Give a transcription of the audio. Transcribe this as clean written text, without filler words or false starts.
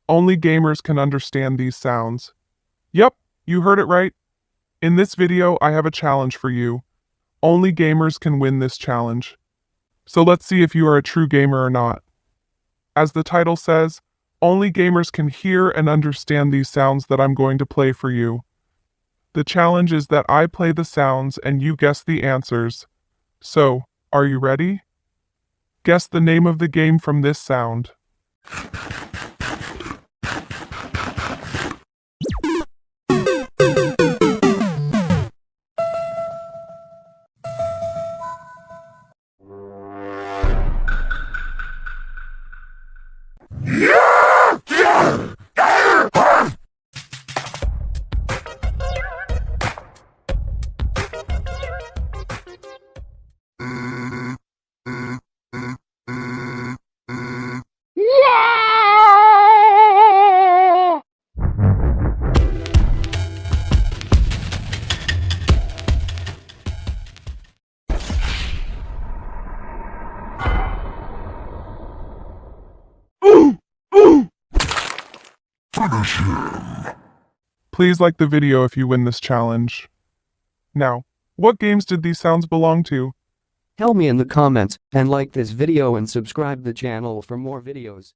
Only gamers can understand these sounds. Yep, you heard it right. In this video, I have a challenge for you. Only gamers can win this challenge. So let's see if you are a true gamer or not. As the title says, only gamers can hear and understand these sounds that I'm going to play for you. The challenge is that I play the sounds and you guess the answers. So, are you ready? Guess the name of the game from this sound. Finish him! Please like the video if you win this challenge. Now, what games did these sounds belong to? Tell me in the comments and like this video and subscribe the channel for more videos.